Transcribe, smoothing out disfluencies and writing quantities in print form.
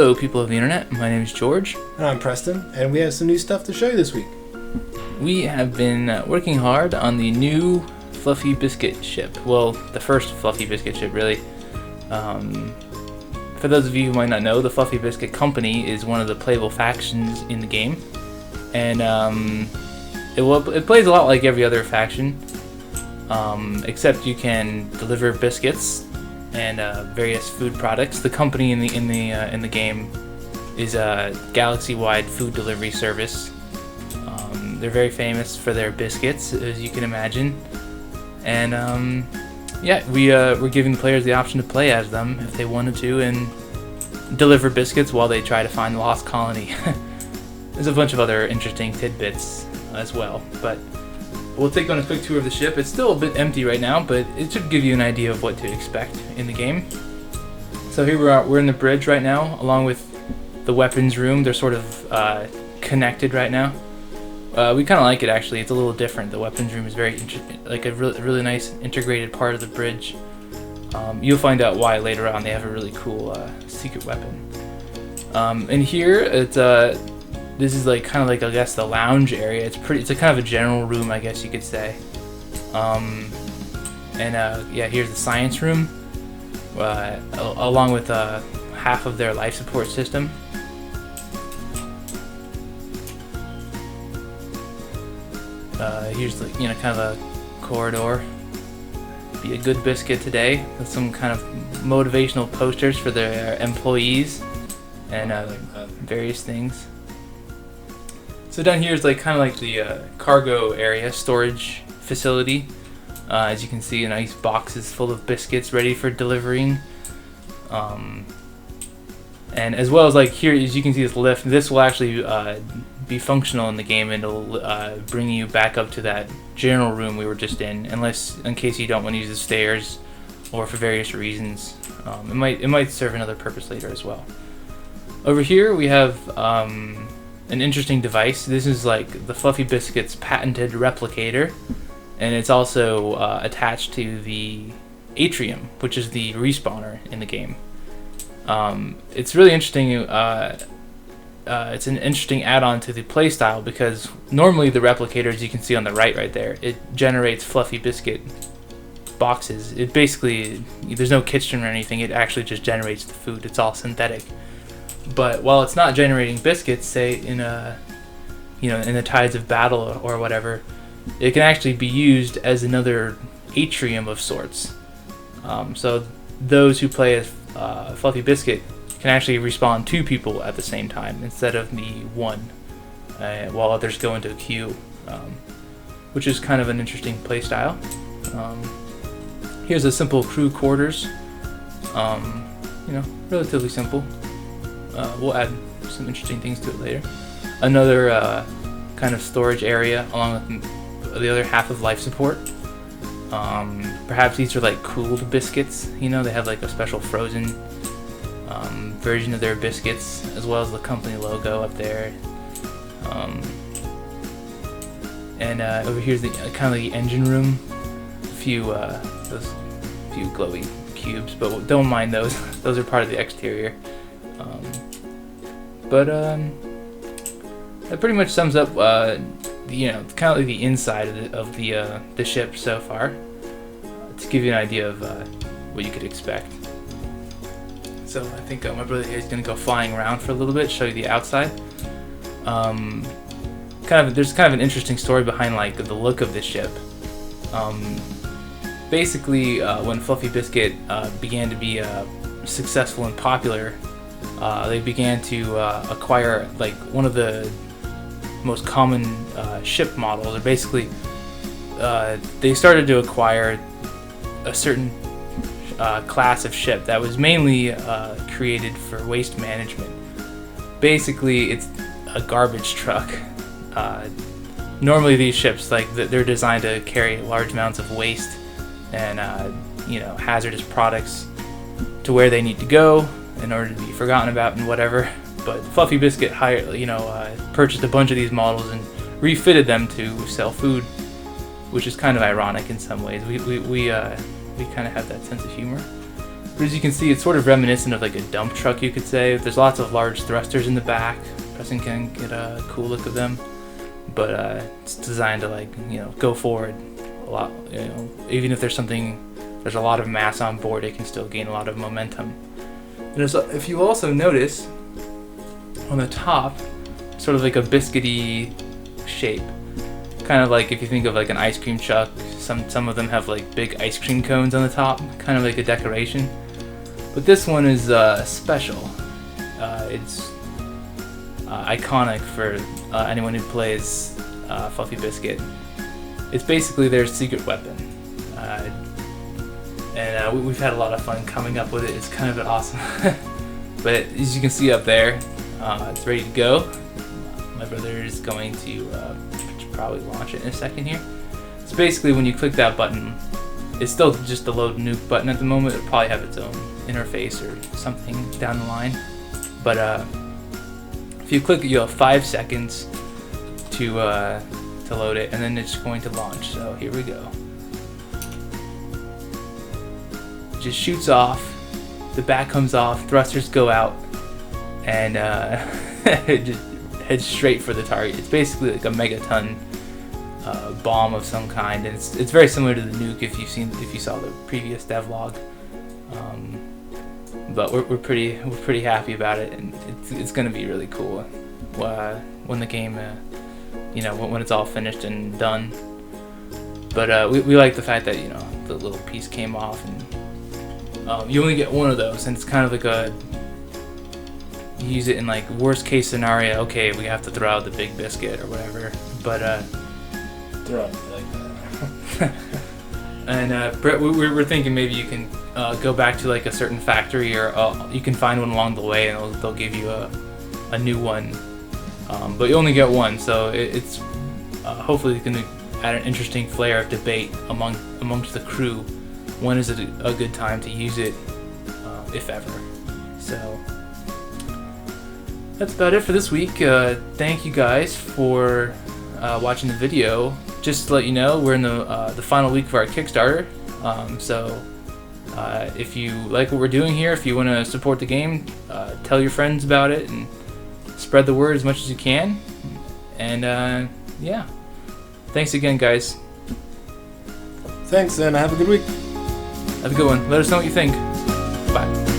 Hello, people of the internet. My name is George. And I'm Preston, and we have some new stuff to show you this week. We have been working hard on the new Fluffy Biscuit ship. Well, the first Fluffy Biscuit ship, really. For those of you who might not know, the Fluffy Biscuit Company is one of the playable factions in the game. And it plays a lot like every other faction, except you can deliver biscuits and various food products. The company in the game is a galaxy-wide food delivery service. They're very famous for their biscuits, as you can imagine, and yeah, we're giving the players the option to play as them if they wanted to and deliver biscuits while they try to find the lost colony. There's a bunch of other interesting tidbits as well, but we'll take on a quick tour of the ship. It's still a bit empty right now, but it should give you an idea of what to expect in the game. So here we're in the bridge right now, along with the weapons room. They're sort of connected right now. We kind of like it, actually. It's a little different. The weapons room is very like a really nice integrated part of the bridge. You'll find out why later on. They have a really cool secret weapon. And here it's this is like kind of like, I guess, the lounge area. It's a kind of a general room, I guess you could say. Yeah, here's the science room, along with half of their life support system. Here's kind of a corridor. Be a good biscuit today, with some kind of motivational posters for their employees and various things. So down here is kind of the cargo area, storage facility. As you can see, nice boxes full of biscuits ready for delivering. And as well as here, as you can see, this lift. This will actually be functional in the game, and it'll bring you back up to that general room we were just in case you don't want to use the stairs, or for various reasons. It might serve another purpose later as well. Over here we have an interesting device. This is the Fluffy Biscuit's patented replicator, and it's also attached to the atrium, which is the respawner in the game. It's really interesting. It's an interesting add-on to the playstyle, because normally the replicator, as you can see on the right there, it generates Fluffy Biscuit boxes. It basically, there's no kitchen or anything. It actually just generates the food. It's all synthetic. But while it's not generating biscuits, say in in the tides of battle or whatever, it can actually be used as another atrium of sorts. So those who play as Fluffy Biscuit can actually respawn 2 people at the same time instead of the 1, while others go into a queue, which is kind of an interesting playstyle. Here's a simple crew quarters. Relatively simple. We'll add some interesting things to it later. Another kind of storage area along with the other half of life support. Perhaps these are cooled biscuits. They have a special frozen version of their biscuits, as well as the company logo up there. Over here's the kind of the engine room. Those few glowy cubes, but don't mind those. Those are part of the exterior. That pretty much sums up kind of the inside of the ship so far, to give you an idea of what you could expect. So I think my brother here is going to go flying around for a little bit, show you the outside. There's kind of an interesting story behind the look of this ship. Basically, when Fluffy Biscuit began to be successful and popular, they began to acquire one of the most common ship models. Or basically, they started to acquire a certain class of ship that was mainly created for waste management. Basically, it's a garbage truck. Normally, these ships they're designed to carry large amounts of waste and hazardous products to where they need to go in order to be forgotten about and whatever. But Fluffy Biscuit purchased a bunch of these models and refitted them to sell food, which is kind of ironic in some ways. We kind of have that sense of humor. But as you can see, it's sort of reminiscent of like a dump truck, you could say. There's lots of large thrusters in the back. Preston can get a cool look of them. But it's designed to, like, you know, go forward a lot. You know, even if there's a lot of mass on board, it can still gain a lot of momentum. And if you also notice, on the top, sort of like a biscuity shape. Kind of like if you think of like an ice cream truck, some of them have like big ice cream cones on the top, kind of like a decoration. But this one is special. It's iconic for anyone who plays Fluffy Biscuit. It's basically their secret weapon. And we've had a lot of fun coming up with it. It's kind of awesome. But as you can see up there, it's ready to go. My brother is going to probably launch it in a second here. So basically when you click that button, it's still just the load nuke button at the moment. It'll probably have its own interface or something down the line. But if you click it, you'll have 5 seconds to load it, and then it's going to launch. So here we go. It just shoots off, the back comes off, thrusters go out, and it just heads straight for the target. It's basically like a megaton bomb of some kind, and it's very similar to the nuke if you saw the previous devlog. But we're pretty happy about it, and it's gonna be really cool when the game, you know, when it's all finished and done. But we like the fact that, you know, the little piece came off, and you only get one of those, and it's kind of like you use it in like worst case scenario. Okay, we have to throw out the big biscuit or whatever. But Throw it like that. and Brett, we're thinking maybe you can go back to like a certain factory, or you can find one along the way, and they'll give you a new one. But you only get one, so it's hopefully going to add an interesting flair of debate amongst the crew. When is it a good time to use it, if ever? So that's about it for this week. Thank you guys for watching the video. Just to let you know, we're in the final week of our Kickstarter. So if you like what we're doing here, if you want to support the game, tell your friends about it and spread the word as much as you can. And yeah, thanks again, guys. Thanks, and have a good week. Have a good one. Let us know what you think. Bye.